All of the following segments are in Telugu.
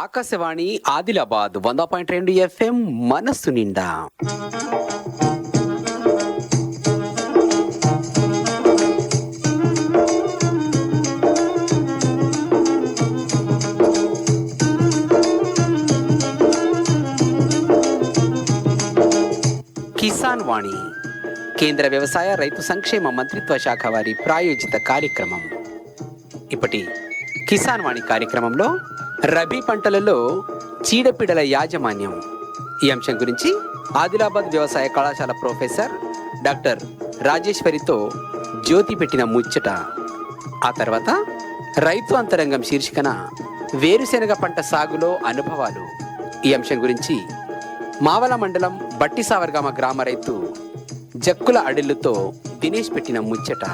ఆకాశవాణి ఆదిలాబాద్ 100.2 FM మనస్సు నిండా. కిసాన్ వాణి కేంద్ర వ్యవసాయ రైతు సంక్షేమ మంత్రిత్వ శాఖ వారి ప్రాయోజిత కార్యక్రమం. ఇప్పటి కిసాన్ వాణి కార్యక్రమంలో రబీ పంటలలో చీడపీడల యాజమాన్యం ఈ అంశం గురించి ఆదిలాబాద్ వ్యవసాయ కళాశాల ప్రొఫెసర్ డాక్టర్ రాజేశ్వరితో జ్యోతి పెట్టిన ముచ్చట. ఆ తర్వాత రైతు అంతరంగం శీర్షికన వేరుశెనగ పంట సాగులో అనుభవాలు ఈ అంశం గురించి మావల మండలం బట్టిసావర్గామ గ్రామ రైతు జక్కుల అడిల్లుతో దినేష్ పెట్టిన ముచ్చట.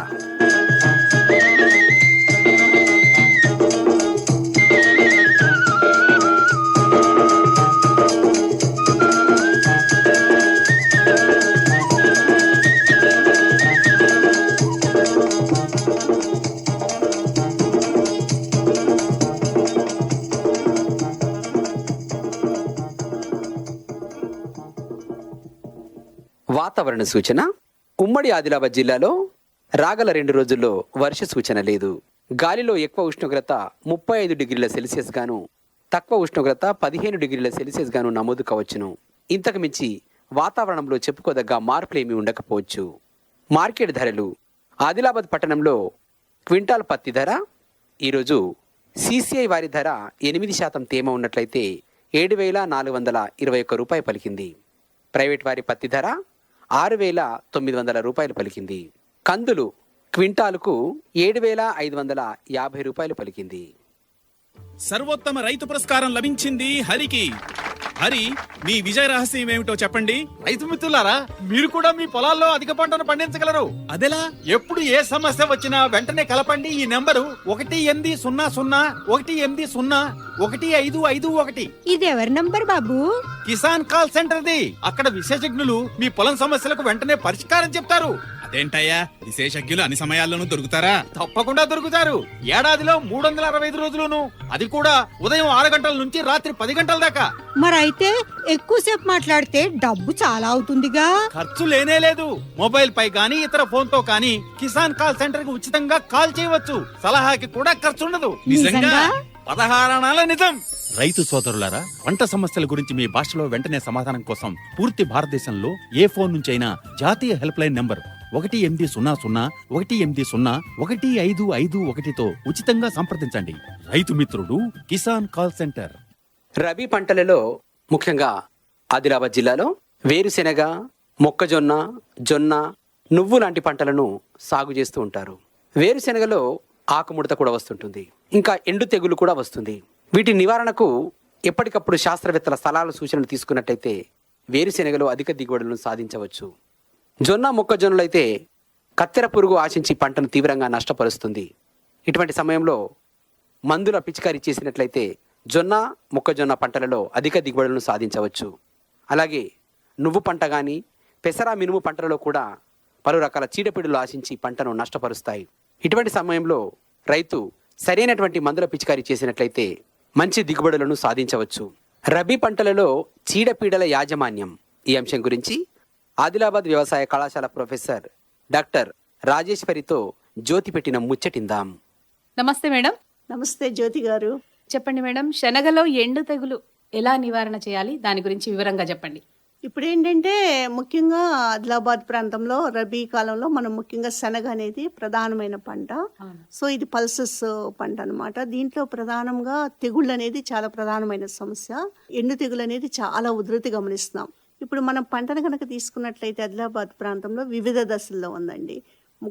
వాతావరణ సూచన. ఉమ్మడి ఆదిలాబాద్ జిల్లాలో రాగల 2 రోజుల్లో వర్ష సూచన లేదు. గాలిలో ఎక్కువ ఉష్ణోగ్రత 35 డిగ్రీల సెల్సియస్ గాను, తక్కువ ఉష్ణోగ్రత 15 డిగ్రీల సెల్సియస్ గాను నమోదు కావచ్చును. ఇంతకు మించి వాతావరణంలో చెప్పుకోదగ్గ మార్పులేమీ ఉండకపోవచ్చు. మార్కెట్ ధరలు. ఆదిలాబాద్ పట్టణంలో క్వింటాల్ పత్తి ధర ఈరోజు CCI వారి ధర 8% తేమ ఉన్నట్లయితే 7,421 రూపాయలు పలికింది. ప్రైవేట్ వారి పత్తి ధర 6,900 రూపాయలు పలికింది. కందులు క్వింటాలుకు 7,550 రూపాయలు పలికింది. సర్వోత్తమ రైతు పురస్కారం లభించింది హరికి. హరి, మీ విజయ రహస్యం ఏమిటో చెప్పండి. రైతు మిత్రులారా, మీరు కూడా మీ పొలాల్లో అధిక పంటను పండించగలరు. అదెలా? ఎప్పుడు ఏ సమస్య వచ్చినా వెంటనే కలపండి ఈ నెంబరు 1800 ఇది ఎవరి number Babu? Kisan call centre the. అక్కడ విశేషజ్ఞులు మీ పొలం సమస్యలకు వెంటనే పరిష్కారం చెప్తారు. అదేంటయ్యా, విశేషజ్ఞులు అన్ని సమయాల్లోనూ దొరుకుతారా? తప్పకుండా దొరుకుతారు. ఏడాదిలో 365 రోజులును, అది కూడా ఉదయం 6 గంటల నుంచి రాత్రి 10 గంటల దాకా. మరైతే ఎక్కువసేపు మాట్లాడితే డబ్బు చాలా అవుతుందిగా. ఖర్చు లేనే లేదు. మొబైల్ పై గానీ ఇతర ఫోన్ తో కానీ కిసాన్ కాల్ సెంటర్ కి ఉచితంగా కాల్ చేయవచ్చు. సలహాకి కూడా ఖర్చు ఉండదు. నిజంగా? 16 అనాల నిజం. రైతు సోదరులారా, పంట సమస్యల గురించి మీ భాషలో వెంటనే సమాధానం కోసం పూర్తి భారతదేశంలో ఏ ఫోన్ నుంచి అయినా జాతీయ హెల్ప్ లైన్ నంబర్ 1800-180-1551తో ఉచితంగా సంప్రదించండి. రైతు మిత్రుడు కిసాన్ కాల్ సెంటర్. రబీ పంటలలో ముఖ్యంగా ఆదిలాబాద్ జిల్లాలో వేరుశెనగ, మొక్కజొన్న, జొన్న, నువ్వు లాంటి పంటలను సాగు చేస్తూ ఉంటారు. వేరుశెనగలో ఆకుముడత కూడా వస్తుంటుంది, ఇంకా ఎండు తెగులు కూడా వస్తుంది. వీటి నివారణకు ఎప్పటికప్పుడు శాస్త్రవేత్తల సలహాలు సూచనలు తీసుకున్నట్టయితే వేరుశెనగలో అధిక దిగుబడులను సాధించవచ్చు. జొన్న, మొక్కజొన్నలు అయితే కత్తెర పురుగు ఆశించి పంటను తీవ్రంగా నష్టపరుస్తుంది. ఇటువంటి సమయంలో మందుల పిచికారీ చేసినట్లయితే జొన్న, మొక్కజొన్న పంటలలో అధిక దిగుబడులను సాధించవచ్చు. అలాగే నువ్వు పంట కానీ పెసర, మినుము పంటలలో కూడా పలు రకాల చీడపీడలు ఆశించి పంటను నష్టపరుస్తాయి. ఇటువంటి సమయంలో రైతు సరైనటువంటి మందుల పిచికారీ చేసినట్లయితే మంచి దిగుబడులను సాధించవచ్చు. రబీ పంటలలో చీడపీడల యాజమాన్యం ఈ అంశం గురించి ఆదిలాబాద్ వ్యవసాయ కళాశాల ప్రొఫెసర్ డాక్టర్ రాజేశ్వరితో జ్యోతి పెట్టిన ముచ్చటిందాం. నమస్తే మేడం. నమస్తే జ్యోతి గారు. చెప్పండి మేడం, శనగలో ఎండు తెగులు ఎలా నివారణ చేయాలి, దాని గురించి వివరంగా చెప్పండి. ఇప్పుడు ఏంటంటే ముఖ్యంగా ఆదిలాబాద్ ప్రాంతంలో రబీ కాలంలో మనం ముఖ్యంగా శనగ అనేది ప్రధానమైన పంట. సో ఇది పల్సెస్ పంట అన్నమాట. దీంట్లో ప్రధానంగా తెగుళ్ళు అనేది చాలా ప్రధానమైన సమస్య. ఎండు తెగులు అనేది చాలా ఉధృతి గమనిస్తున్నాం. ఇప్పుడు మనం పంటను కనుక తీసుకున్నట్లయితే ఆదిలాబాద్ ప్రాంతంలో వివిధ దశల్లో ఉందండి.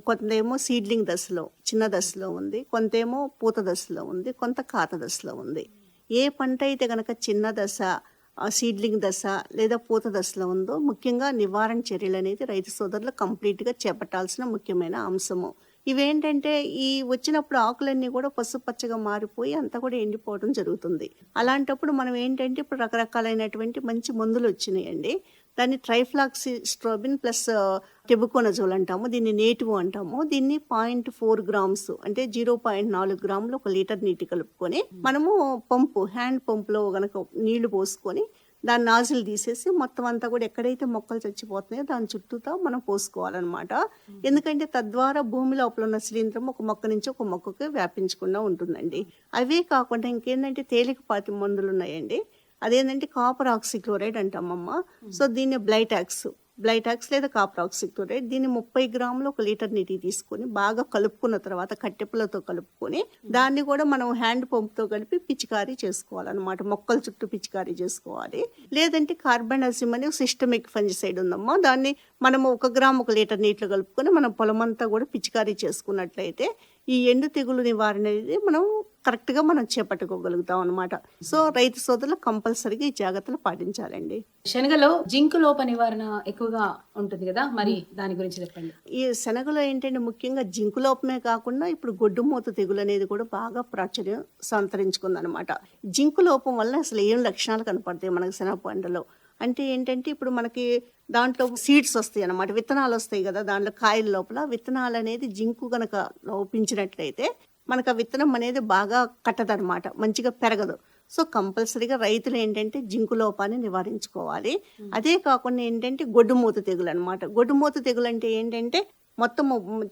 కొంతేమో సీడ్లింగ్ దశలో, చిన్న దశలో ఉంది, కొంతేమో పూత దశలో ఉంది, కొంత కాత దశలో ఉంది. ఏ పంట అయితే కనుక చిన్న దశ, సీడ్లింగ్ దశ లేదా పూత దశలో ఉందో ముఖ్యంగా నివారణ చర్యలు అనేది రైతు సోదరులు కంప్లీట్గా చేపట్టాల్సిన ముఖ్యమైన అంశము. ఇవేంటంటే ఈ వచ్చినప్పుడు ఆకులన్నీ కూడా పసుపచ్చగా మారిపోయి అంతా కూడా ఎండిపోవడం జరుగుతుంది. అలాంటప్పుడు మనం ఏంటంటే ఇప్పుడు రకరకాలైనటువంటి మంచి మందులు వచ్చినాయండి. దాన్ని ట్రైఫ్లాక్సిస్ట్రోబిన్ ప్లస్ టెబుకోనజోల్ అంటాము. దీన్ని నేటివ్ అంటాము. దీన్ని 0.4 గ్రామ్స్ అంటే 0.4 గ్రాములు 1 లీటర్ నీటి కలుపుకొని మనము హ్యాండ్ పంపులో గనక నీళ్లు పోసుకొని దాని నాజిల్ తీసేసి మొత్తం అంతా కూడా ఎక్కడైతే మొక్కలు చచ్చిపోతున్నాయో దాని చుట్టూతా మనం పోసుకోవాలన్నమాట. ఎందుకంటే తద్వారా భూమి లోపల ఉన్న శిలీంధ్రం ఒక మొక్క నుంచి ఒక మొక్కకి వ్యాపించకుండా ఉంటుందండి. అవే కాకుండా ఇంకేంటంటే తేలికపాటి మందులు ఉన్నాయండి. అదేంటంటే కాపర్ ఆక్సిక్లోరైడ్ అంటామమ్మ. సో దీన్ని బ్లైటాక్స్ లేదా కాపర్ ఆక్సిక్లోరైడ్ దీన్ని 30 గ్రాములు 1 లీటర్ నీటికి తీసుకొని బాగా కలుపుకున్న తర్వాత కట్టెపులతో కలుపుకొని దాన్ని కూడా మనం హ్యాండ్ పంప్తో కలిపి పిచికారీ చేసుకోవాలన్నమాట. మొక్కల చుట్టూ పిచికారీ చేసుకోవాలి. లేదంటే కార్బెండాసిమ్ అనే సిస్టమిక్ ఫంజిసైడ్ ఉందమ్మా. దాన్ని మనము 1 గ్రాము 1 లీటర్ నీటిలో కలుపుకొని మనం పొలమంతా కూడా పిచికారీ చేసుకున్నట్లయితే ఈ ఎండు తెగులు నివారణ అనేది మనం కరెక్ట్గా మనం చేపట్టుకోగలుగుతాం అనమాట. సో రైతు సోదరులు కంపల్సరీగా ఈ జాగ్రత్తలు పాటించాలండి. శనగలో జింకు లోప నివారణ ఎక్కువగా ఉంటుంది కదా, మరి దాని గురించి చెప్పండి. ఈ శనగలో ఏంటంటే ముఖ్యంగా జింకు లోపమే కాకుండా ఇప్పుడు గొడ్డుమూత తెగులు అనేది కూడా బాగా ప్రాచుర్యం సంతరించుకుందనమాట. జింకు లోపం వల్ల అసలు ఏం లక్షణాలు కనపడతాయి మనకు శనగ పంటలో అంటే ఏంటంటే ఇప్పుడు మనకి దాంట్లో సీడ్స్ వస్తాయి అన్నమాట, విత్తనాలు వస్తాయి కదా, దాంట్లో కాయల లోపల విత్తనాలు అనేది జింకు గనక లోపించినట్లయితే మనకు ఆ విత్తనం అనేది బాగా కట్టదనమాట, మంచిగా పెరగదు. సో కంపల్సరీగా రైతులు ఏంటంటే జింకు లోపాన్ని నివారించుకోవాలి. అదే కాకుండా ఏంటంటే గొడ్డుమూత తెగులు అనమాట. గొడ్డుమూత తెగులు అంటే ఏంటంటే మొత్తం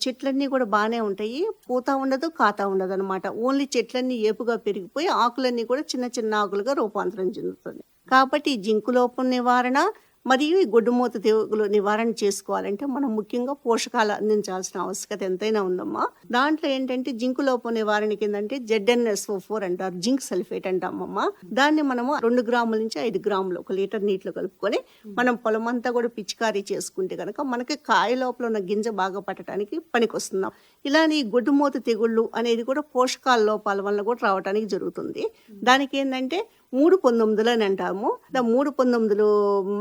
చెట్లన్నీ కూడా బాగానే ఉంటాయి, పూత ఉండదు, కాత ఉండదు అనమాట. ఓన్లీ చెట్లన్నీ ఏపుగా పెరిగిపోయి ఆకులన్నీ కూడా చిన్న చిన్న ఆకులుగా రూపాంతరం చెందుతుంది. కాబట్టి ఈ జింకు లోపం నివారణ మరియు ఈ గొడ్డుమూత తెగులు నివారణ చేసుకోవాలంటే మనం ముఖ్యంగా పోషకాలు అందించాల్సిన ఆవశ్యకత ఎంతైనా ఉందమ్మా. దాంట్లో ఏంటంటే జింకు లోపం నివారణ కిందంటే ZnSO4 అంటారు, జింక్ సల్ఫేట్ అంటామమ్మా. దాన్ని మనము 2 గ్రాముల నుంచి 5 గ్రాములు 1 లీటర్ నీటిలో కలుపుకొని మనం పొలమంతా కూడా పిచికారీ చేసుకుంటే కనుక మనకి కాయ లోపల ఉన్న గింజ బాగా పట్టడానికి పనికొస్తున్నాం. ఇలానే ఈ గొడ్డుమూత తెగుళ్ళు అనేది కూడా పోషకాల లోపాల వల్ల కూడా రావడానికి జరుగుతుంది. దానికి ఏంటంటే 319 అని అంటాము. 319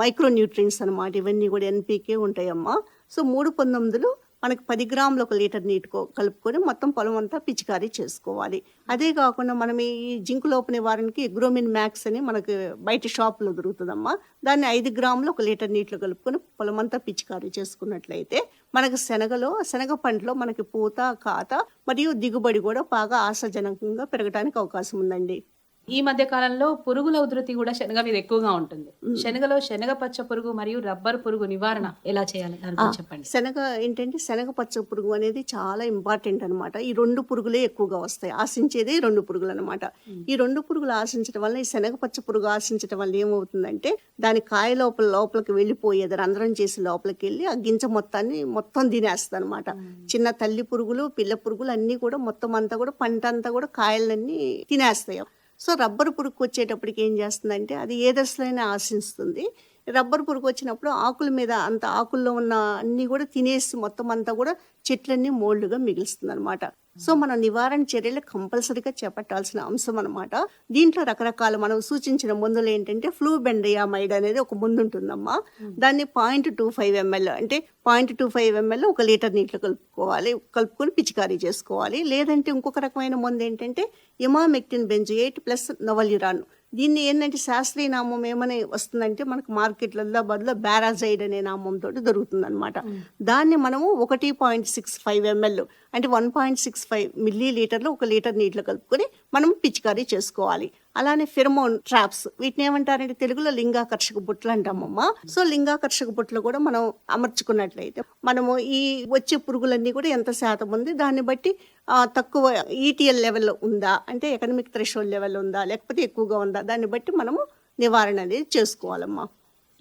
మైక్రో న్యూట్రియన్స్ అనమాట. ఇవన్నీ కూడా NPK ఉంటాయమ్మా. సో 319 మనకి 10 గ్రాములు 1 లీటర్ నీటి కలుపుకొని మొత్తం పొలం అంతా పిచికారీ చేసుకోవాలి. అదే కాకుండా మనం ఈ జింకు లోప నివారణకి ఎగ్రోమిన్ మ్యాక్స్ అని మనకి బయట షాప్లో దొరుకుతుందమ్మా. దాన్ని 5 గ్రాములు 1 లీటర్ నీటిలో కలుపుకొని పొలం అంతా పిచికారీ చేసుకున్నట్లయితే మనకు శనగ పంటలో మనకి పూత, కాత మరియు దిగుబడి కూడా బాగా ఆశాజనకంగా పెరగడానికి అవకాశం ఉందండి. ఈ మధ్య కాలంలో పురుగుల ఉధృతి కూడా శనగ మీద ఎక్కువగా ఉంటుంది. శనగలో శనగ పచ్చ పురుగు మరియు రబ్బర్ పురుగు నివారణ ఎలా చేయాలి దాని గురించి చెప్పండి. శనగ పచ్చ పురుగు అనేది చాలా ఇంపార్టెంట్ అనమాట. ఈ 2 పురుగులే ఎక్కువగా వస్తాయి, ఆశించేదే 2 పురుగులు అనమాట. ఈ 2 పురుగులు ఆశించడం వల్ల ఈ శనగ పచ్చ పురుగు ఆశించడం వల్ల ఏమవుతుందంటే దాని కాయ లోపలికి వెళ్ళిపోయేది రంధ్రం చేసి లోపలికి వెళ్ళి ఆ గింజ మొత్తం తినేస్తుంది అనమాట. చిన్న తల్లి పురుగులు, పిల్ల పురుగులు అన్నీ కూడా మొత్తం అంతా కూడా పంట అంతా కూడా కాయలన్నీ తినేస్తాయి. సో రబ్బర్ పురుగు వచ్చేటప్పటికి ఏం చేస్తుందంటే అది ఏ దశలో ఆశిస్తుంది. రబ్బర్ పురుగు వచ్చినప్పుడు ఆకుల మీద ఆకుల్లో ఉన్న అన్ని కూడా తినేసి మొత్తం అంతా కూడా చెట్లన్నీ మోల్డ్గా మిగులుస్తుంది అనమాట. సో మనం నివారణ చర్యలు కంపల్సరీగా చేపట్టాల్సిన అంశం అనమాట. దీంట్లో రకరకాల మనం సూచించిన మందులు ఏంటంటే ఫ్లూబెండియామైడ్ అనేది ఒక మందు ఉంటుందమ్మా. దాన్ని 0.25 ml అంటే 0.25 ml 1 లీటర్ నీటిలో కలుపుకొని పిచికారీ చేసుకోవాలి. లేదంటే ఇంకొక రకమైన మందు ఏంటంటే ఇమామెక్టిన్ బెంజోయేట్ ప్లస్ నవల్యురాన్. దీన్ని ఏంటంటే శాస్త్రీయ నామం ఏమని వస్తుందంటే మనకు మార్కెట్లలో బదులు బ్యారాజైడ్ అనే నామంతో దొరుకుతుంది అనమాట. దాన్ని మనము 1.65 ml అంటే 1.65 మిల్లీలీటర్లు 1 లీటర్ నీటిలో కలుపుకొని మనం పిచికారీ చేసుకోవాలి. అలానే ఫెరమోన్ ట్రాప్స్, వీటిని ఏమంటారంటే తెలుగులో లింగాకర్షక బుట్టలు అంటామమ్మా. సో లింగాకర్షక బుట్టలు కూడా మనం అమర్చుకున్నట్లయితే మనము ఈ వచ్చే పురుగులన్నీ కూడా ఎంత శాతం ఉంది దాన్ని బట్టి తక్కువ ETL లెవెల్లో ఉందా అంటే ఎకనమిక్ థ్రెషోల్డ్ లెవెల్ ఉందా లేకపోతే ఎక్కువగా ఉందా దాన్ని బట్టి మనము నివారణ అనేది చేసుకోవాలమ్మా.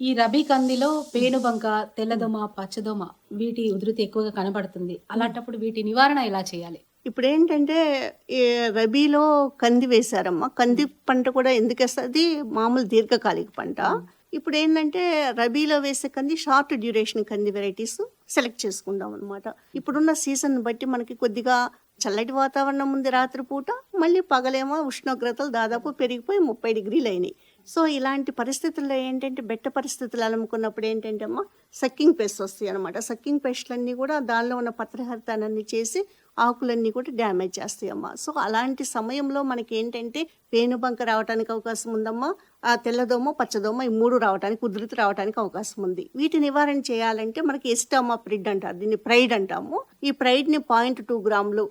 ఈ రబీ కందిలో పేనుబంక, తెల్లదోమ, పచ్చదోమ వీటి ఉధృతి ఎక్కువగా కనబడుతుంది. అలాంటప్పుడు వీటి నివారణ ఎలా చేయాలి? ఇప్పుడు ఏంటంటే రబీలో కంది వేశారమ్మా. కంది పంట కూడా ఎందుకు వేస్తుంది, మామూలు దీర్ఘకాలిక పంట. ఇప్పుడు ఏంటంటే రబీలో వేసే కంది షార్ట్ డ్యూరేషన్ కంది వెరైటీస్ సెలెక్ట్ చేసుకుందాం అనమాట. ఇప్పుడున్న సీజన్ బట్టి మనకి కొద్దిగా చల్లటి వాతావరణం ఉంది రాత్రిపూట, మళ్ళీ పగలేమో ఉష్ణోగ్రతలు దాదాపు పెరిగిపోయి 30 డిగ్రీలు అయినాయి. సో ఇలాంటి పరిస్థితుల్లో ఏంటంటే బెట్ట పరిస్థితులు అలుముకున్నప్పుడు ఏంటంటే అమ్మా సక్కింగ్ పెస్ట్ వస్తాయి అనమాట. సక్కింగ్ పెస్ట్లన్నీ కూడా దానిలో ఉన్న పత్రహరితాన్ని చేసి ఆకులన్నీ కూడా డ్యామేజ్ చేస్తాయమ్మా. సో అలాంటి సమయంలో మనకి ఏంటంటే పేనుబంక రావడానికి అవకాశం ఉందమ్మా, ఆ తెల్లదోమ పచ్చదోమ ఈ 3 రావడానికి ఉధృతి రావడానికి అవకాశం ఉంది. వీటి నివారణ చేయాలంటే మనకి ఎస్టామాప్రిడ్ అంటారు, దీన్ని ప్రైడ్ అంటాము. ఈ ప్రైడ్ని 0.2 గ్రాములు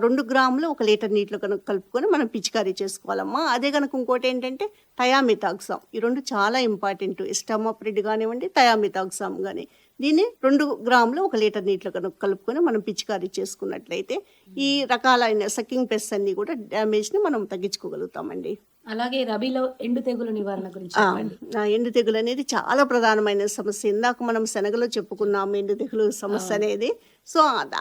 2 గ్రాములు 1 లీటర్ నీటిలో కనుక కలుపుకొని మనం పిచికారీ చేసుకోవాలమ్మా. అదే కనుక ఇంకోటి ఏంటంటే థయామిథాక్సామ్, ఈ 2 చాలా ఇంపార్టెంట్. ఎస్టామాప్రిడ్ కానివ్వండి, థయామిథాక్సామ్ కానీ, దీన్ని 2 గ్రాములు 1 లీటర్ నీటిలో కనుక కలుపుకొని మనం పిచికారీ చేసుకున్నట్లయితే ఈ రకాలైన సకింగ్ పెస్ట్ అన్ని కూడా డ్యామేజ్ని మనం తగ్గించుకోగలుగుతామండి. అలాగే రబీలో ఎండు తెగులు నివారణ గురించి చెప్పండి. ఎండు తెగులు అనేది చాలా ప్రధానమైన సమస్య. ఇందాక మనం శనగలో చెప్పుకున్నాం ఎండు తెగులు సమస్య అనేది. సో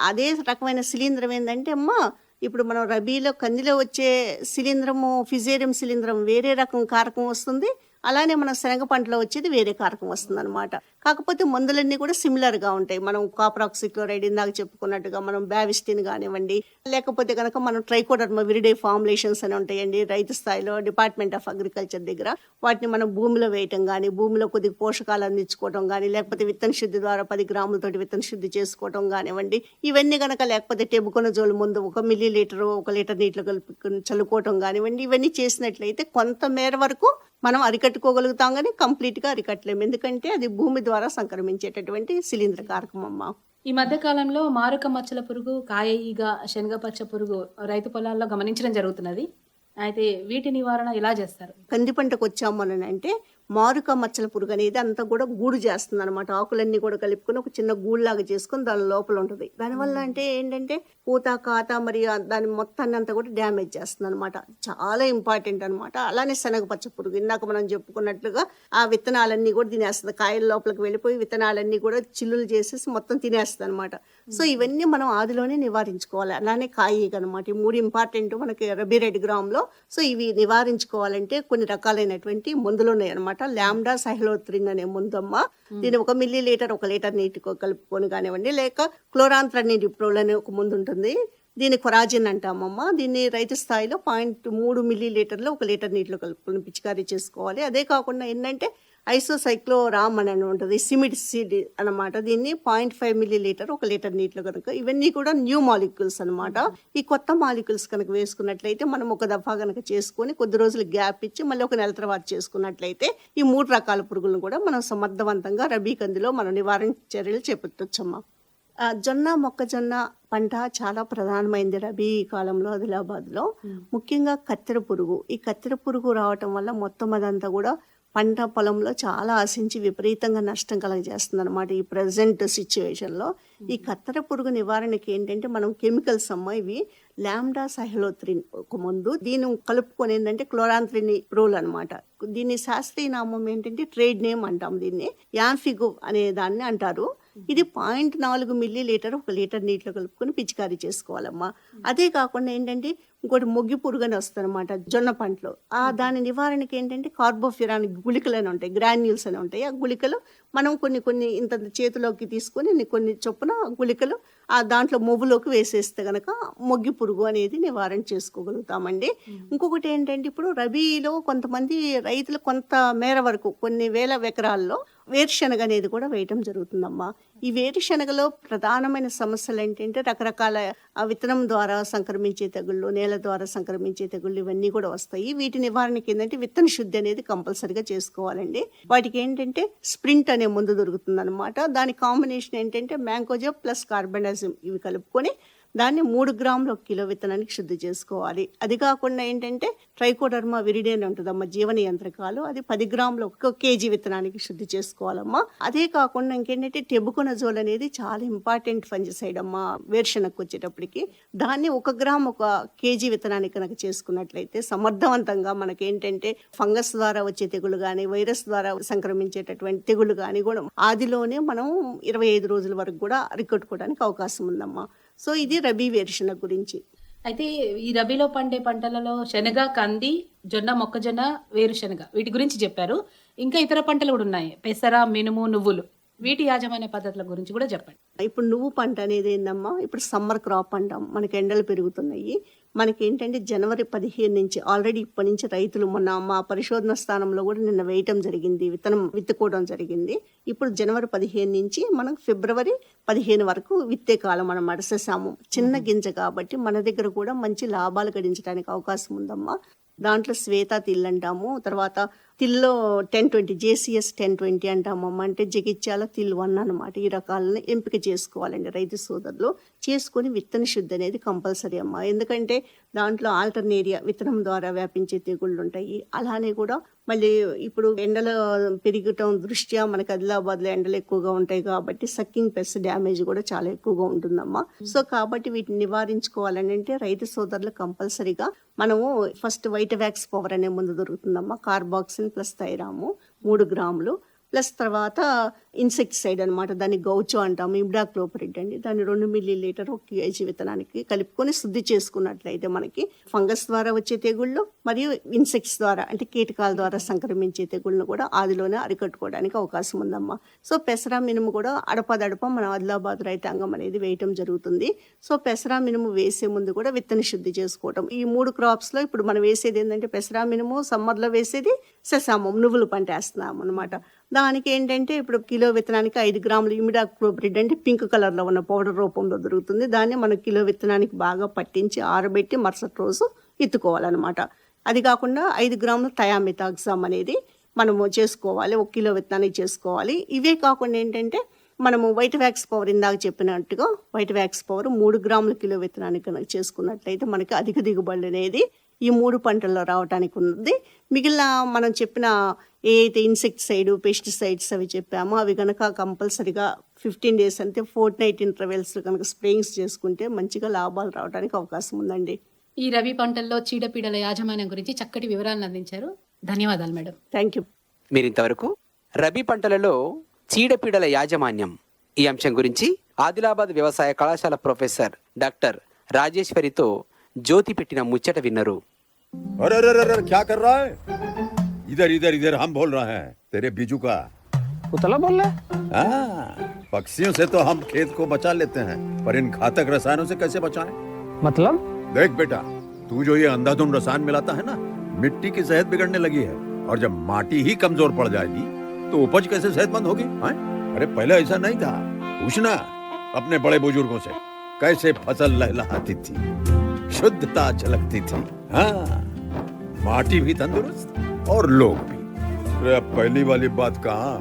అదే రకమైన శిలీంధ్రం ఏంటంటే అమ్మా, ఇప్పుడు మనం రబీలో కందిలో వచ్చే శిలీంధ్రము ఫిజేరియం శిలీంధ్రం వేరే రకం కారకం వస్తుంది, అలానే మన శనగ పంటలో వచ్చేది వేరే కారకం వస్తుంది అనమాట. కాకపోతే మందులన్నీ కూడా సిమిలర్గా ఉంటాయి. మనం కాప్రాక్సిక్లోరైడ్ ఇందాక చెప్పుకున్నట్టుగా మనం బ్యావిస్టిన్ కానివ్వండి, లేకపోతే కనుక మనం ట్రైకోడర్మా విరిడే ఫార్ములేషన్స్ అని ఉంటాయండి రైతు స్థాయిలో డిపార్ట్మెంట్ ఆఫ్ అగ్రికల్చర్ దగ్గర. వాటిని మనం భూమిలో వేయటం కానీ, భూమిలో కొద్దిగా పోషకాలు అందించుకోవడం కానీ, లేకపోతే విత్తన శుద్ధి ద్వారా 10 గ్రాములతోటి విత్తన శుద్ధి చేసుకోవడం కానివ్వండి, ఇవన్నీ కనుక లేకపోతే టెబుకొనజోల్ ముందు 1 మిల్లీలీటర్ 1 లీటర్ నీటిలో కలుపుకొని చల్లుకోవటం కానివ్వండి, ఇవన్నీ చేసినట్లయితే కొంత మేర వరకు మనం అరికట్టుకోగలుగుతాం, కానీ కంప్లీట్గా అరికట్టలేము. ఎందుకంటే అది భూమి ద్వారా సంక్రమించేటటువంటి శిలీంధ్ర కారకం అమ్మా. ఈ మధ్య కాలంలో మారక మచ్చల పురుగు, కాయ ఈగ, శనగపచ్చ పురుగు రైతు పొలాల్లో గమనించడం జరుగుతున్నది. అయితే వీటి నివారణ ఎలా చేస్తారు? కంది పంటకు వచ్చాము అని అంటే మారుక మచ్చల పురుగు అనేది అంతా కూడా గూడు చేస్తుంది అనమాట. ఆకులన్నీ కూడా కలుపుకొని ఒక చిన్న గూడులాగా చేసుకొని దాని లోపల ఉంటుంది. దానివల్ల అంటే ఏంటంటే పూత కాత మరియు దాని మొత్తాన్ని అంతా కూడా డ్యామేజ్ చేస్తుంది అనమాట. చాలా ఇంపార్టెంట్ అనమాట. అలానే శనగపచ్చ పురుగు ఇందాక మనం చెప్పుకున్నట్లుగా ఆ విత్తనాలన్నీ కూడా తినేస్తుంది. కాయల లోపలికి వెళ్ళిపోయి విత్తనాలన్నీ కూడా చిల్లులు చేసేసి మొత్తం తినేస్తుంది అనమాట. సో ఇవన్నీ మనం ఆదిలోనే నివారించుకోవాలి. అలానే కాయీగ అనమాట. ఈ 3 ఇంపార్టెంట్ మనకి రబీ రెడ్ గ్రామ్లో. సో ఇవి నివారించుకోవాలంటే కొన్ని రకాలైనటువంటి మందులు ఉన్నాయి అనమాట. లాంబ్డా సైహలోత్రిన్ అనే మందమ్మ, దీన్ని 1 మిల్లీలీటర్ 1 లీటర్ నీటికి కలుపుకొని కానివ్వండి, లేక క్లోరాంత్రనిడిప్రోల్ అనే ఒక మందు ఉంటుంది, దీన్ని కొరాజిన్ అంటామమ్మా. దీన్ని రైతు స్థాయిలో 0.3 మిల్లీలీటర్లో 1 లీటర్ నీటిలో కలుపుకొని పిచికారీ చేసుకోవాలి. అదే కాకుండా ఏంటంటే ఐసోసైక్లోరామ్ అని ఉంటుంది, సిమిడ్ సీడ్ అనమాట. దీన్ని 0.5 మిల్లీలీటర్ 1 లీటర్ నీటిలో కనుక, ఇవన్నీ కూడా న్యూ మాలిక్యూల్స్ అనమాట. ఈ కొత్త మాలిక్యూల్స్ కనుక వేసుకున్నట్లయితే మనం ఒక దఫా కనుక చేసుకొని కొద్ది రోజులు గ్యాప్ ఇచ్చి మళ్ళీ 1 నెల తర్వాత చేసుకున్నట్లయితే ఈ 3 రకాల పురుగులను కూడా మనం సమర్థవంతంగా రబీ కందిలో మనం నివారణ చర్యలు చేపట్టొచ్చమ్మా. జొన్న మొక్కజొన్న పంట చాలా ప్రధానమైంది రబీ కాలంలో ఆదిలాబాద్లో. ముఖ్యంగా కత్తెర పురుగు. ఈ కత్తెర పురుగు రావటం వల్ల మొత్తం అదంతా కూడా పంట పొలంలో చాలా ఆశించి విపరీతంగా నష్టం కలగజేస్తుంది అనమాట ఈ ప్రజెంట్ సిచ్యువేషన్లో. ఈ కత్తెర పురుగు నివారణకి ఏంటంటే మనం కెమికల్స్ అమ్మ, ఇవి లాంబ్డా సైహలోత్రిన్ ఒక మందు, దీన్ని కలుపుకొని ఏంటంటే క్లోరాంత్రినిప్రోల్ అనమాట. దీని శాస్త్రీయ నామం ఏంటంటే ట్రేడ్ నేమ్ అంటాం, దీన్ని యాంఫిగో అనే దాన్ని అంటారు. ఇది 0.4 మిల్లీలీటర్ 1 లీటర్ నీటిలో కలుపుకొని పిచికారీ చేసుకోవాలమ్మా. అదే కాకుండా ఏంటంటే ఇంకోటి మొగ్గి పురుగు అని వస్తుంది అనమాట జొన్న పంటలో. దాని నివారణకి ఏంటంటే కార్బోఫిరాన్ గుళికలు అని ఉంటాయి, గ్రాన్యూల్స్ అని ఉంటాయి. ఆ గుళికలు మనం కొన్ని ఇంత చేతిలోకి తీసుకొని కొన్ని చొప్పున గుళికలు దాంట్లో మొవ్వులోకి వేసేస్తే కనుక మొగ్గి పురుగు అనేది నివారణ చేసుకోగలుగుతామండి. ఇంకొకటి ఏంటంటే ఇప్పుడు రబీలో కొంతమంది రైతులు కొంత మేర వరకు కొన్ని వేల ఎకరాల్లో వేరుశనగ అనేది కూడా వేయటం జరుగుతుందమ్మా. ఈ వేరుశనగలో ప్రధానమైన సమస్యలు ఏంటంటే రకరకాల విత్తనం ద్వారా సంక్రమించే తెగుళ్ళు, నేల ద్వారా సంక్రమించే తెగుళ్ళు, ఇవన్నీ కూడా వస్తాయి. వీటి నివారణకి ఏంటంటే విత్తన శుద్ధి అనేది కంపల్సరిగా చేసుకోవాలండి. వాటికి ఏంటంటే స్ప్రింట్ అనే మందు దొరుకుతుంది అనమాట. దాని కాంబినేషన్ ఏంటంటే మ్యాంకోజెబ్ ప్లస్ కార్బెండాజిమ్ ఇవి కలుపుకొని దాన్ని 3 గ్రాములు 1 కిలో విత్తనానికి శుద్ధి చేసుకోవాలి. అది కాకుండా ఏంటంటే ట్రైకోడర్మా విరిడే అని ఉంటుందమ్మా జీవన యంత్రకాలు, అది 10 గ్రాములు 1 కేజీ విత్తనానికి శుద్ధి చేసుకోవాలమ్మా. అదే కాకుండా ఇంకేంటంటే టెబుకొనజోల్ అనేది చాలా ఇంపార్టెంట్ ఫంజిసైడ్ అమ్మా వేరుశనగకు వచ్చేటప్పటికి. దాన్ని 1 గ్రామ్ 1 కేజీ విత్తనానికి కనుక చేసుకున్నట్లయితే సమర్థవంతంగా మనకేంటంటే ఫంగస్ ద్వారా వచ్చే తెగులు కానీ, వైరస్ ద్వారా సంక్రమించేటటువంటి తెగులు కానీ కూడా ఆదిలోనే మనం 25 రోజుల వరకు కూడా అరికట్టుకోవడానికి అవకాశం ఉందమ్మా. సో ఇది రబీ వేరుశనగ గురించి. అయితే ఈ రబీలో పండే పంటలలో శనగ, కంది, జొన్న, మొక్కజొన్న, వేరుశనగ వీటి గురించి చెప్పారు. ఇంకా ఇతర పంటలు కూడా ఉన్నాయి, పెసర, మినుము, నువ్వులు. వీటి యాజమాన్య పద్ధతుల గురించి కూడా చెప్పండి. ఇప్పుడు నువ్వు పంట అనేది ఏందమ్మా, ఇప్పుడు సమ్మర్ క్రాప్ అంటాం. మనకి ఎండలు పెరుగుతున్నాయి. మనకి ఏంటంటే జనవరి 15 నుంచి ఆల్రెడీ ఇప్పటి నుంచి రైతులు, మొన్న మా పరిశోధన స్థానంలో కూడా నిన్న వేయటం జరిగింది, విత్తనం విత్తుకోవడం జరిగింది. ఇప్పుడు జనవరి 15 నుంచి మనం ఫిబ్రవరి 15 వరకు విత్తే కాలం మనం అడసేసాము. చిన్న గింజ కాబట్టి మన దగ్గర కూడా మంచి లాభాలు గడించడానికి అవకాశం ఉందమ్మా. దాంట్లో శ్వేత తిల్ అంటాము, తర్వాత తిల్లో 1020 JCS 1020 అంటామమ్మా. అంటే జగిత్యాల తిల్ 1 అనమాట. ఈ రకాలను ఎంపిక చేసుకోవాలండి రైతు సోదరులు. చేసుకొని విత్తన శుద్ధి అనేది కంపల్సరీ అమ్మా. ఎందుకంటే దాంట్లో ఆల్టర్నేరియా విత్తనం ద్వారా వ్యాపించే తెగుళ్ళు ఉంటాయి. అలానే కూడా మళ్ళీ ఇప్పుడు ఎండలు పెరగటం దృష్ట్యా మనకి ఆదిలాబాద్లో ఎండలు ఎక్కువగా ఉంటాయి కాబట్టి సక్కింగ్ పెస్ట్ డ్యామేజ్ కూడా చాలా ఎక్కువగా ఉంటుందమ్మా. సో కాబట్టి వీటిని నివారించుకోవాలని అంటే రైతు సోదరులు కంపల్సరీగా మనము ఫస్ట్ వైటవాక్స్ పవర్ అనే ముందు దొరుకుతుందమ్మా. కార్బాక్సిన్ ప్లస్ థైరాము 3 గ్రాములు ప్లస్ తర్వాత ఇన్సెక్టిసైడ్ అనమాట. దాన్ని గౌచో అంటాము, ఇమిడాక్లోపరిడ్ అండి. దాన్ని 2 మిల్లీలీటర్ 1 kg విత్తనానికి కలుపుకొని శుద్ధి చేసుకున్నట్లయితే మనకి ఫంగస్ ద్వారా వచ్చే తెగుళ్ళు మరియు ఇన్సెక్ట్స్ ద్వారా అంటే కీటకాల ద్వారా సంక్రమించే తెగుళ్ళను కూడా ఆదిలోనే అరికట్టుకోవడానికి అవకాశం ఉందమ్మా. సో పెసరా మినుము కూడా అడపదడప మన ఆదిలాబాద్ రైతాంగం అనేది వేయటం జరుగుతుంది. సో పెసరా మినుము వేసే ముందు కూడా విత్తన శుద్ధి చేసుకోవటం. ఈ 3 క్రాప్స్లో ఇప్పుడు మనం వేసేది ఏంటంటే పెసరా మినుము, సమ్మర్లో వేసేది సెసామం, నువ్వులు పంట వేస్తున్నాము అనమాట. దానికి ఏంటంటే ఇప్పుడు కిలో విత్తనానికి 5 గ్రాములు ఇమిడాక్లోపరిడ్ అంటే పింక్ కలర్లో ఉన్న పౌడర్ రూపంలో దొరుకుతుంది. దాన్ని మనం కిలో విత్తనానికి బాగా పట్టించి ఆరబెట్టి మరుసటి రోజు ఎత్తుకోవాలన్నమాట. అది కాకుండా 5 గ్రాములు థయామితాగ్జామ్ అనేది మనము చేసుకోవాలి, 1 కిలో విత్తనానికి చేసుకోవాలి. ఇవే కాకుండా ఏంటంటే మనము వైటవాక్స్ పవర్ ఇందాక చెప్పినట్టుగా వైటవాక్స్ పవర్ 3 గ్రాముల కిలో విత్తనానికి కనుక చేసుకున్నట్లయితే మనకి అధిక దిగుబడి అనేది ఈ 3 పంటల్లో రావడానికి ఉంది. మిగిలిన మనం చెప్పిన ఏ అయితే ఇన్సెక్టిసైడ్, పెస్టిసైడ్స్ అవి చెప్పామో అవి కనుక కంపల్సరీగా 15 days అంటే ఫోర్ట్నైట్ ఇంటర్వెల్స్ కనుక స్ప్రేయింగ్స్ చేసుకుంటే మంచిగా లాభాలు రావడానికి అవకాశం ఉందండి. ఈ రబీ పంటల్లో చీడపీడల యాజమాన్యం గురించి చక్కటి వివరాలను అందించారు. ధన్యవాదాలు మేడం. Thank you. మీరు ఇంతవరకు రబీ పంటలలో చీడపీడల యాజమాన్యం ఈ అంశం గురించి ఆదిలాబాద్ వ్యవసాయ కళాశాల ప్రొఫెసర్ డాక్టర్ రాజేశ్వరితో జ్యోతి పెట్టిన ముచ్చట విన్నారు. अरे अरे अरे अरे, क्या कर रहा है? इधर इधर इधर हम बोल रहे हैं तेरे बीजू का। उतला बोल रहा है? हाँ, पक्षियों से तो हम खेत को बचा लेते हैं, पर इन घातक रसायनों से कैसे बचाएं? मतलब? देख बेटा, तू जो ये अंधाधुंध रसायन मिलाता है ना, मिट्टी की सेहत बिगड़ने लगी है। और जब माटी ही कमजोर पड़ जाएगी तो उपज कैसे सेहतमंद होगी? हाँ? अरे पहले ऐसा नहीं था। पूछना अपने बड़े बुजुर्गों से, कैसे फसल लहलहाती थी, शुद्धता झलकती थी। हाँ, माटी भी तंदुरुस्त और लोग भी। अरे अब पहली वाली बात कहाँ?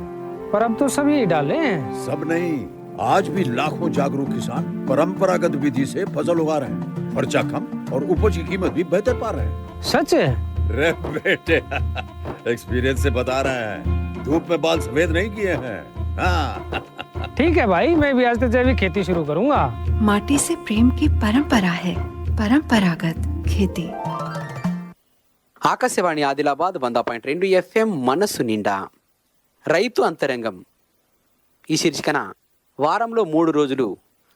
पर अब तो सभी डाले हैं। सब नहीं, आज भी लाखों जागरूक किसान परंपरागत विधि से फसल उगा रहे हैं। खर्चा कम और उपज की कीमत भी बेहतर पा रहे हैं। सच है? रे बेटे, एक्सपीरियंस से बता रहे हैं, धूप में बाल सफेद नहीं किए हैं। हाँ। ठीक है भाई, मैं भी आज से जैविक खेती शुरू करूंगा। माटी से प्रेम की परंपरा है, परंपरागत खेती। ఆకాశవాణి ఆదిలాబాద్ 100.2 FM మనస్సు నిండా రైతు అంతరంగం ఈ శీర్షికన వారంలో 3 రోజులు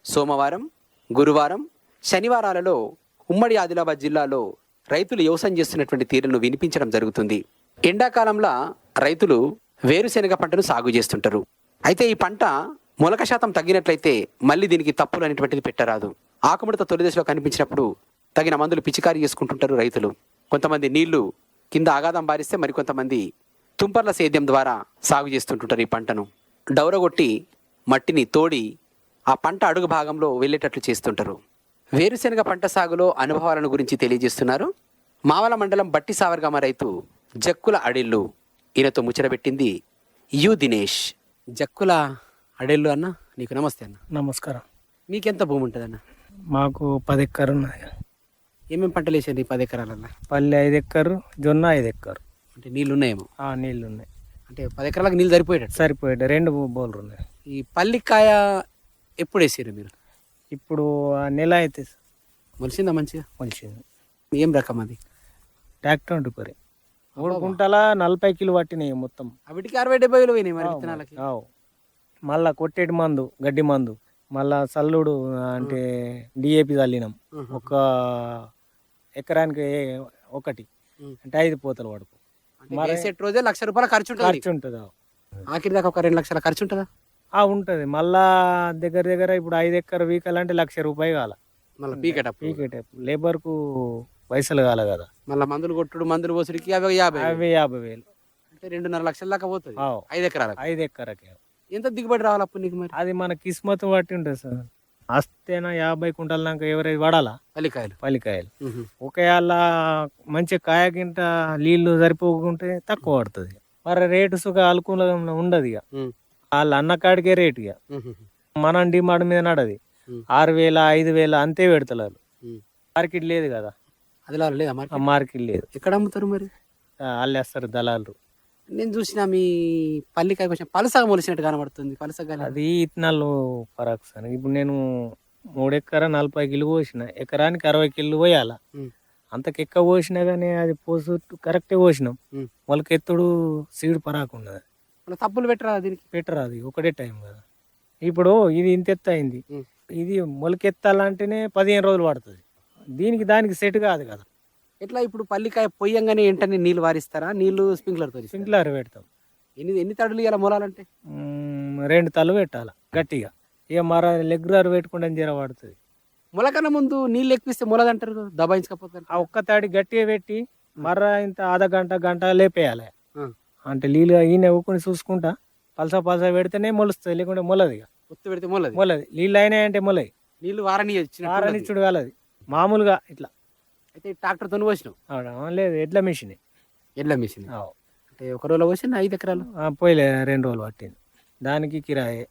సోమవారం, గురువారం, శనివారాలలో ఉమ్మడి ఆదిలాబాద్ జిల్లాలో రైతులు వ్యవసాయం చేస్తున్నటువంటి తీరును వినిపించడం జరుగుతుంది. ఎండాకాలంలో రైతులు వేరుశెనగ పంటను సాగు చేస్తుంటారు. అయితే ఈ పంట మొలక శాతం తగ్గినట్లయితే మళ్ళీ దీనికి తప్పులు అనేటువంటిది పెట్టరాదు. ఆకుముడత తొలి దశలో కనిపించినప్పుడు తగిన మందులు పిచికారీ చేసుకుంటుంటారు రైతులు. కొంతమంది నీళ్లు కింద ఆగాధం బారిస్తే మరికొంతమంది తుంపర్ల సేద్యం ద్వారా సాగు చేస్తుంటుంటారు. ఈ పంటను డౌరగొట్టి మట్టిని తోడి ఆ పంట అడుగు భాగంలో వెళ్ళేటట్లు చేస్తుంటారు. వేరుశెనగ పంట సాగులో అనుభవాలను గురించి తెలియజేస్తున్నారు మావల మండలం బట్టి సావర్గామ రైతు జక్కుల అడెల్లు. ఈయనతో ముచ్చటబెట్టింది యు దినేష్. జక్కుల అడెల్లు అన్న, నీకు నమస్తే అన్న. నమస్కారం. మీకెంత భూమి ఉంటుంది అన్న? మాకు 10 ఎకరాలు ఉన్నాయి. ఏమేమి పంటలు వేసేది 10 ఎకరాలన్నా? పల్లి 5 ఎకరు, జొన్న 5 ఎకరు. అంటే నీళ్ళు ఉన్నాయేమో? నీళ్ళు ఉన్నాయి. అంటే 10 ఎకరాలకు నీళ్ళు సరిపోయేటట్టు? సరిపోయాడు. 2 బోర్లు ఉన్నాయి. ఈ పల్లికాయ ఎప్పుడు వేసారు మీరు? ఇప్పుడు నెల అయితే మొలిసిందా మంచిగా? మొలిచింది. ఏం రకం అది? ట్రాక్టర్ ఉండిపోయి 3 గుంటల 40 కిలో పట్టినాయి మొత్తం. వీటికి 60-70 పోయినాయి మరి విత్తనాలకి. మళ్ళా కొట్టేటి మందు, గడ్డి మందు, మళ్ళా చల్లుడు అంటే డిఏపి చల్లినాం. 1 ఎకరానికి 1 అంటే 5 పోతలు పడుకు. వేసే రోజే ₹1,00,000 ఖర్చు ఉంటుంది. ఉంటుంది. ఆఖరి దాకా ఒక 2 లక్షల ఖర్చు ఉంటుందా? ఉంటుంది మళ్ళా దగ్గర దగ్గర ఇప్పుడు 5 ఎకర్ వీకాలంటే ₹1,00,000 కావాలి. మళ్ళీ పీకేటప్పుడు పీకేటప్పుడు లేబర్కు పైసలు కావాలి కదా, మళ్ళీ మందులు కొట్టుడు మందులు పోసుడికి అవి 50 అవి 50,000. అంటే 2.5 లక్షల దాకా పోతుంది ఆవ్. 5 ఎకరాలకు. 5 ఎకరకే ఎంత దిగుబడి రావాలి అప్పుడు నీకు మరి అది మన కిస్మత్ బట్టి ఉంటుంది సార్. వస్తేనా 50 కుంటల దాకా ఎవరైతే పడాలా పల్లికాయలు. పల్లికాయలు. ఒకవేళ మంచి కాయ గింట నీళ్లు సరిపోకుంటే తక్కువ పడుతుంది. మరి రేటు సుఖ అనుకూలంగా ఉండదు ఇక, వాళ్ళు అన్న కాడికే రేటు ఇక మనం డిమాండ్ మీద నడది. 6,000 5,000 అంతే పెడతలేరు. మార్కెట్ లేదు కదా, అది లేదా మరి మార్కెట్ లేదు. ఎక్కడ అమ్ముతారు మరి? వాళ్ళు వేస్తారు దళాలు. నేను చూసిన మీ పల్లికాయ కొంచెం పలసగా మొలిసినట్టు కనబడుతుంది. పలసగా అది ఇత్తనాలు పరాకు సార్. ఇప్పుడు నేను 3 ఎకరా 40 కిలో పోసిన, ఎకరానికి 60 కిలో పోయాలా. అంతకు ఎక్కువ పోసినా కానీ అది పోసు కరెక్టే పోసినాం. మొలకెత్తుడు సీడ్ పరాకు ఉన్నది. మళ్ళీ తప్పులు పెట్టరా దీనికి? పెట్టరు, అది ఒకటే టైం కదా. ఇప్పుడు ఇది ఇంత ఎత్తు అయింది, ఇది మొలకెత్తాలంటేనే 15 రోజులు పడుతుంది. దీనికి దానికి సెట్ కాదు కదా. ఎట్లా ఇప్పుడు పల్లికాయ పొయ్యంగానే వెంటనే నీళ్ళు వారిస్తారా? నీళ్ళు స్ప్రింక్లర్తో? స్ప్రింక్లర్ పెడతాం. ఎన్ని తడులు ఇవ్వాలి మొలాలంటే? 2 తల్లు పెట్టాలి గట్టిగా. ఇక మర లెగ్గులారు పెట్టుకుంటే జర పడుతుంది. మొలకన్నా ముందు నీళ్ళు ఎక్కిస్తే మొలదంటారు, దబాయించకపోతారు. ఆ ఒక్క తాడి గట్టిగా పెట్టి మర్ర ఇంత అర్ధ గంట లేపేయాలి. అంటే నీళ్ళు ఈయన ఊకుని చూసుకుంటా పలస పెడితేనే మొలుస్తుంది, లేకుంటే మొలది. ఒత్తు పెడితే మొలది. మొలది నీళ్ళు అయినాయంటే మొలది. నీళ్ళు వారనిచ్చిన వారనిచ్చుడు కాలది మామూలుగా ఇట్లా. అయితే ట్రాక్టర్తో పోసినావు? లేదు, ఎడ్ల మిషన్. ఎడ్ల మిషన్ అంటే ఒక రోజులో పోసిన 5 ఎకరాలు పోయిలే 2 రోజులు పట్టింది. దానికి కిరాయి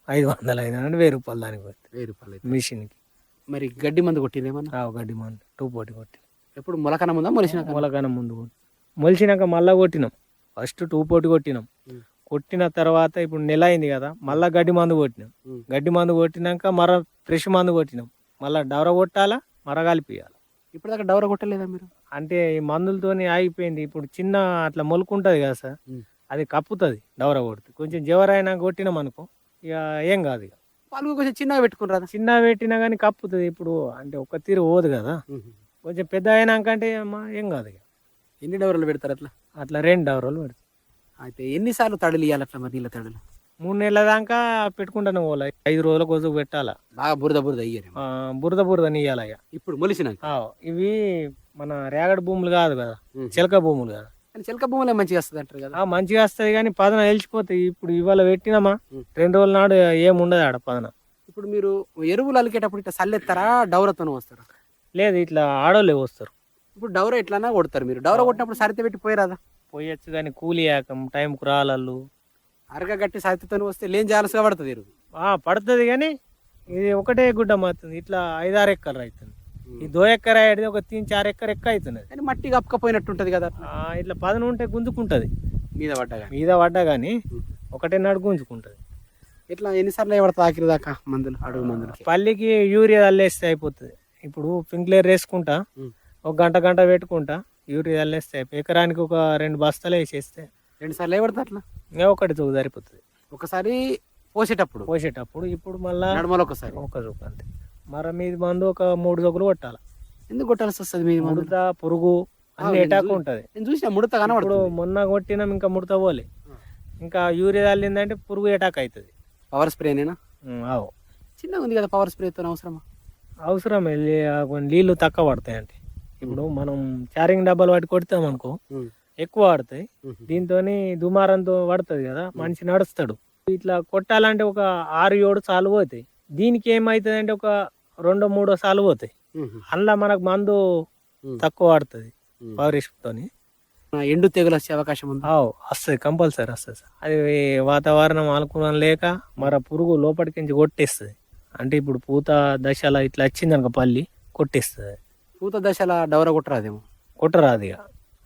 500 ₹1,000 దానికి పడుతుంది. 1000 రూపాయలు మిషన్కి. మరి గడ్డి మందు కొట్టిందేమన్నా? గడ్డి మందు 2 పోటీ కొట్టినాం. ఎప్పుడు మొలకన ముందా మొలిసిన? మొలకన ముందు మొలిచినాక మళ్ళా కొట్టినాం. ఫస్ట్ 2 పోటీ కొట్టినాం. కొట్టిన తర్వాత ఇప్పుడు నెల అయింది కదా, మళ్ళా గడ్డి మందు కొట్టినాం. గడ్డి మందు కొట్టినాక మర ఫ్రెష్ మందు కొట్టినాం. మళ్ళీ డవర కొట్టాలా, మర కలిపియాలి. ఇప్పుడు దాకా డవర కొట్టలేదా మీరు? అంటే ఈ మందులతోనే ఆగిపోయింది. ఇప్పుడు చిన్న అట్లా మొలుకుంటుంది కదా సార్, అది కప్పుతుంది డవర కొడితే. కొంచెం జవరైనా కొట్టినాం అనుకో ఇక ఏం కాదు. ఇక పాలు కొంచెం చిన్నగా పెట్టుకున్నారా? చిన్న పెట్టినా కానీ కప్పుతుంది. ఇప్పుడు అంటే ఒక తీరు పోదు కదా, కొంచెం పెద్ద అయినాకంటే ఏం కాదు. ఇక ఎన్ని డవరాలు పెడతారు అట్లా? అట్లా 2 డవరాలు పెడతాం. అయితే ఎన్నిసార్లు తడులు ఇవ్వాలి అట్లా మరి? నీళ్ళ తడులు 3 నెలల దాకా పెట్టుకుంటాను. 5 రోజుల కోసం పెట్టాలా. బాగా బురద అయ్యారు. బురద నీయాల. ఇప్పుడు మొలిసినాక ఇవి మన రేగడి భూములు కాదు కదా, చిలక భూములు కదా. చిలక భూములే మంచిగా వస్తుంది అంటారు కదా. మంచిగా వస్తుంది కానీ పదన వెళ్ళిపోతాయి. ఇప్పుడు ఇవాళ పెట్టినామా 2 రోజుల నాడు ఏముండదు ఆడ పదన. ఇప్పుడు మీరు ఎరువులు అలికేటప్పుడు ఇట్లా సల్లెత్తారా, డౌరతోనే వస్తారా? లేదు, ఇట్లా ఆడోళ్ళే వస్తారు. ఇప్పుడు డౌర ఎట్లన్నా కొడతారు మీరు. డౌర కొట్టినప్పుడు సరిత పెట్టి పోయిరాదా? పోయొచ్చు కానీ కూలి యాకం టైంకు రాళ్ళు. అరగ గట్టి సరితతో వస్తే లేని జాలసుగా పడుతుంది ఎరువు. పడుతుంది కానీ ఇది ఒకటే గుడ్డ మారుతుంది. ఇట్లా 5-6 ఎక్కలు అవుతుంది. ఈ 2 ఎక్కర అయ్యేది ఒక 3-4 ఎక్కర ఎక్క అవుతున్నది. కానీ మట్టి కప్పుకపోయినట్టు ఉంటుంది కదా. ఇట్లా పదన ఉంటే గుంజుకుంటుంది. మీద పడ్డా కానీ ఒకటే నాడు గుంజుకుంటుంది. ఇట్లా ఎన్నిసార్లు పడుతుంది ఆఖరి దాకా మందులు, అడుగు మందులు? పల్లికి యూరియా చల్లేస్తే అయిపోతుంది. ఇప్పుడు స్ప్రింక్లర్ వేసుకుంటా, ఒక గంట పెట్టుకుంటా, యూరియా చల్లేస్తే ఎకరానికి ఒక 2 బస్తాలు వేసేస్తే 2 సార్లు పడుతుంది అట్లా. ఇంకా ఒకటి చూ సరిపోతుంది. ఒకసారి పోసేటప్పుడు ఇప్పుడు మళ్ళీ నడుమలు ఒకసారి ఒక చూపు అంతే. మరి మీది మందు ఒక 3 చొక్కులు కొట్టాలి. ఎందుకు కొట్టాల్సి వస్తుంది? మీ ముడత పురుగు అన్ని ఎటాక్ ఉంటుంది. నేను చూసిన ముడత ఇప్పుడు కనబడుతుంది. మొన్న కొట్టినాం, ఇంకా ముడత పోలే. ఇంకా యూరియా చల్లిందంటే పురుగు ఎటాక్ అవుతుంది. పవర్ స్ప్రేనేనా? అవు చిన్నగా ఉంది కదా, పవర్ స్ప్రేతో అవసరమా? అవసరమే. నీళ్ళు తక్కువ పడతాయి. అంటే ఇప్పుడు మనం చారింగ్ డబ్బాలు వాటి కొడతాం అనుకో ఎక్కువ పడతాయి. దీంతో దుమారంతో పడుతుంది కదా, మనిషి నడుస్తాడు. ఇట్లా కొట్టాలంటే ఒక 6-7 సార్లు పోతాయి. దీనికి ఏమవుతుంది అంటే ఒక 2-3 సార్లు పోతాయి. అందులో మనకు మందు తక్కువ పడుతుంది పవరిస్తోని. ఎండు తెగులు వచ్చే అవకాశం ఉంది? వస్తుంది, కంపల్సరీ వస్తుంది సార్. అది వాతావరణం అనుకూలం లేక మన పురుగు లోపలికి కొట్టేస్తుంది. అంటే ఇప్పుడు పూత దశలో ఇట్లా వచ్చింది అనుకో పల్లి కొట్టేస్తుంది. పూత దశలో డౌర కొట్టరాదేమో? కొట్టరాదు ఇక,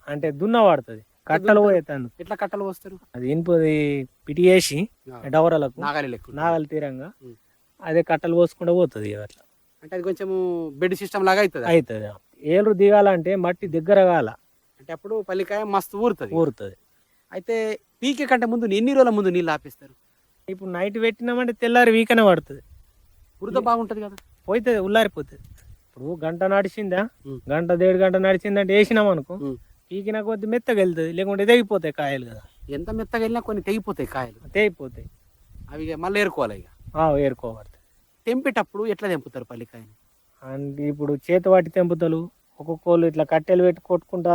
అంటే దున్న పడుతుంది. కట్టలు పోయేతాను. ఎట్లా కట్టలు పోస్తారు? అది ఇనుపది పిటియేసి డవరలకు నాగలి తీరంగా అదే కట్టలు పోసుకుంటూ పోతుంది అట్లా. అంటే అది కొంచెం బెడ్ సిస్టమ్ లాగా అవుతుంది. ఏళ్ళు దిగాలంటే మట్టి దగ్గర కాల, అంటే అప్పుడు పల్లికాయ మస్తు ఊరుతుంది. అయితే పీకే కంటే ముందు ఎన్ని రోజుల ముందు నీళ్ళు ఆపేస్తారు? ఇప్పుడు నైట్ పెట్టినామంటే తెల్లారి వీకనే పడుతుంది. బురద బాగుంటుంది కదా, పోతుంది, ఉల్లారిపోతుంది. ఇప్పుడు గంట నడిచిందా, 1.5 గంట నడిచిందంటే వేసినాం అనుకో పీకిన కొద్ది మెత్తగా వెళ్తుంది, లేకుంటే తెగిపోతాయి కాయలు కదా. ఎంత మెత్తగా వెళ్ళినా కొన్ని తెగిపోతాయి కాయలు. తెగిపోతాయి. అవి ఇక మళ్ళీ ఏరుకోవాలి ఇక. ఏరుకోబడతాయి. తెంపేటప్పుడు ఎట్లా తెంపుతారు పల్లికాయని? అండ్ ఇప్పుడు చేతి వాటి తెంపుతలు, ఒక్కొక్కళ్ళు ఇట్లా కట్టెలు పెట్టి కొట్టుకుంటా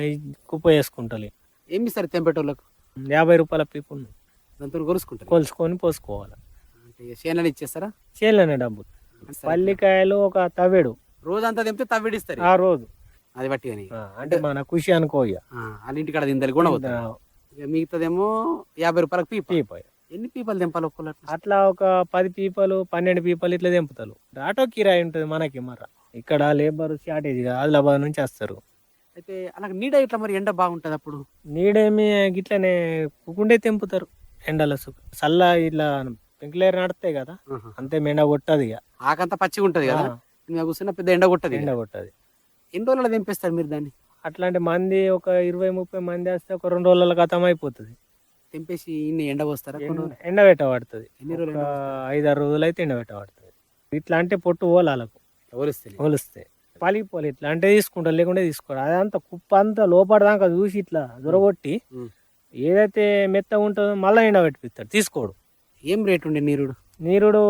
ఈ కుప్ప వేసుకుంటారు. ఏమి ఇస్తారు తెంపేటోళ్ళకు? 50 రూపాయల పీపు ఉంది. దాంతో కొలుసుకుంటారు. కొలుసుకొని పోసుకోవాలి. అంటే చేనులని ఇచ్చేస్తారా? చేనులోనే డబ్బులు. పల్లికాయలు ఒక తవ్వేడు రోజంతా తెంపితే తవ్విడిస్తారు ఆ రోజు. అది బట్టి అని. అంటే మన ఖుషి అనుకో ఇక. వాళ్ళ ఇంటికాడ తిందలి కూడా అవుతుంది. ఇక మిగతాదేమో 50 రూపాయలకు పీప. పీప. ఎన్ని పీపలు తెంపాలి ఒక్కళ్ళు? అట్లా ఒక 10 పీపలు 12 పీపలు ఇట్లా తెంపుతారు. ఆటో కిరాయి ఉంటుంది మనకి. ఇక్కడ లేబర్ షార్టేజ్ ఆదిలాబాద్ నుంచి వస్తారు. అయితే అలా నీడ ఇట్లా మరి ఎండ బాగుంటుంది అప్పుడు? నీడేమి గిట్లనే కుకుండే తెంపుతారు ఎండల చల్ల ఇట్లా పెంకులేరు నడుస్తాయి కదా, అంతే మెండ కొట్టదు ఇక. ఆకంతా పచ్చిగా ఉంటుంది కదా, మేము కూర్చున్న పెద్ద ఎండ కొట్టదు. ఎండ కొట్టదు. ఎన్ని రోజుల్లో తెంపేస్తారు మీరు దాన్ని? అట్లాంటి మంది ఒక 20-30 మంది వస్తే ఒక 2 రోజుల గతం అయిపోతుంది. తెంపేసి ఇన్ని ఎండ పోస్తారా? ఎండ పెట్టబడుతుంది. ఎన్ని రోజులు? 5-6 రోజులు అయితే ఎండ పెట్టబడుతుంది. ఇట్లా అంటే పొట్టు పోలాలకు ఒలిస్తే పలిగిపోలే. ఇట్లా అంటే తీసుకుంటారు, లేకుంటే తీసుకోరు. అదంతా కుప్ప అంతా లోపడదాకా చూసి ఇట్లా దొరగొట్టి ఏదైతే మెత్తగా ఉంటుందో మళ్ళీ ఎండ పెట్టిస్తాడు, తీసుకోడు. ఏం రేట్ ఉండే నీరుడు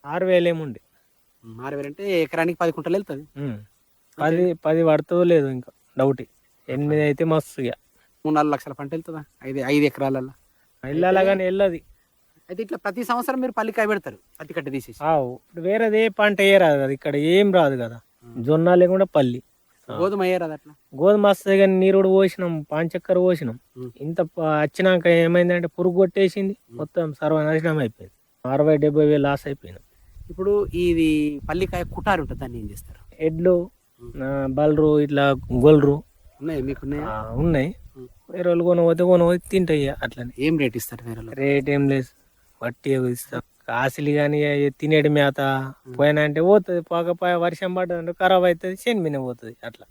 6,000 ఏముండే. 6,000 అంటే ఎకరానికి 10 కుంటలు వెళ్తుంది. 10 పడుతుందో లేదు ఇంకా డౌట్. 8 అయితే మస్తు ఇక. 3-4 లక్షల పంట వెళ్తుందా 5 ఎకరాలలో? వెళ్ళాలా కానీ వెళ్ళదు. అయితే ఇట్లా ప్రతి సంవత్సరం మీరు పల్లికాయ పెడతారు, పత్తి కట్ట తీసేసి? ఇప్పుడు వేరేది ఏ పంట ఏ రాదు కదా, ఇక్కడ ఏం రాదు కదా. జొన్న లేకుండా పల్లి, గోధుమ అయ్యారు అట్లా? గోధుమ వస్తుంది కానీ నీరుడు పోసినాం, పాంచక్కర పోసినాం. ఇంత వచ్చినాక ఏమైందంటే పురుగు కొట్టేసింది, మొత్తం సర్వనాశనం అయిపోయింది. 60-70 వేలు లాస్ అయిపోయింది. ఇప్పుడు ఇది పల్లికాయ కుటారు ఉంటుంది, దాన్ని ఏం చేస్తారు? ఎడ్లు బలరు ఇట్లా గొల్రు ఉన్నాయి మీకు? ఉన్నాయి. వేరే వాళ్ళు కొనపోతే తింటాయి అట్లనే. ఏం రేట్ ఇస్తారు వేరే? రేట్ ఏం లేదు, వట్టి ఇస్తాం. కాసులు కానీ తినేటి మేత పోయినా అంటే పోతుంది. పోకపోయా వర్షం పడ్డదంటే ఖరాబ్ అవుతుంది, చేను మీద పోతుంది అట్లా.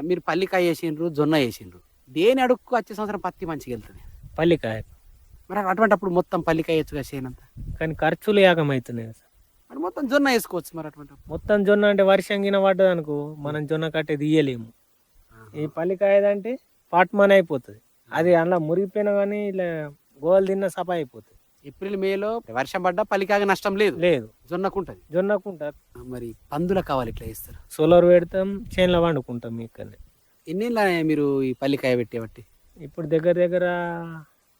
మీరు పల్లికాయ వేసిండ్రు, జొన్న వేసిండ్రు, దేని అడుక్కు వచ్చే సంవత్సరం పత్తి మంచిగా వెళ్తుంది? పల్లికాయ. మరి అటువంటిప్పుడు మొత్తం పల్లికాయ వేయచ్చుగా చేనంతా? కానీ ఖర్చులు ఏకమవుతున్నాయి సార్. మరి మొత్తం జొన్న వేసుకోవచ్చు మరి అటువంటి? మొత్తం జొన్న అంటే వర్షం గిన పడ్డది అనుకో, మనం జొన్న కట్టే తీయలేము. ఈ పల్లికాయదంటే పాట్మాన్ అయిపోతుంది. అది అలా మురిగిపోయినా కానీ ఇలా గోలు తిన్న సప అయిపోతుంది. ఏప్రిల్ మేలో వర్షం పడ్డా పల్లికాయ నష్టం లేదు, జొన్నకుంటది. జొన్నకుంటారు. మరి పందులకు కావాలి ఇట్లా వేస్తారు? సోలార్ పెడతాం, చేనులో వండుకుంటాం. ఇక్కడ ఎన్నేళ్ళ మీరు ఈ పల్లికాయ పెట్టేబట్టి? ఇప్పుడు దగ్గర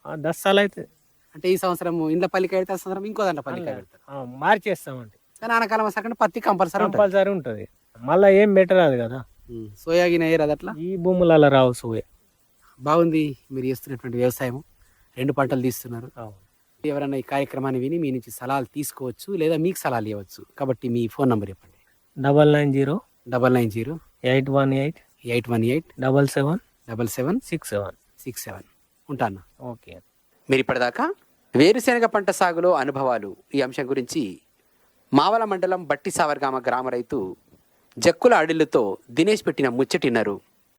10 సార్లు అవుతుంది. అంటే ఈ సంవత్సరం ఇంట్లో పల్లికాయ అయితే ఆ సంవత్సరం ఇంకో దాంట్లో పల్లికాయ పెడతారు? మార్చేస్తామంటే. కానీ ఆనకాలం వస్తాకంటే పత్తి కంపల్సరీ ఉంటుంది. మళ్ళీ ఏం బెటర్ కదా. సోయా గిన వేయరు అది అట్లా? ఈ భూములలో రావు సోయా. బాగుంది మీరు చేస్తున్నటువంటి వ్యవసాయం, 2 పంటలు తీస్తున్నారు. ఎవరైనా ఈ కార్యక్రమాన్ని విని మీ నుంచి సలహాలు తీసుకోవచ్చు, లేదా మీకు సలహాలు ఇవ్వచ్చు. కాబట్టి మీ ఫోన్ నంబర్ చెప్పండి. 990 990 818 818 77 67. ఉంటాను. ఓకే. మీరు ఇప్పటిదాకా వేరుశెనగ పంట సాగులో అనుభవాలు ఈ అంశం గురించి మావల మండలం బట్టి సావర్గామ గ్రామ రైతు జక్కుల అడిలతో దినేష్ పెట్టిన ముచ్చటిన్నారు.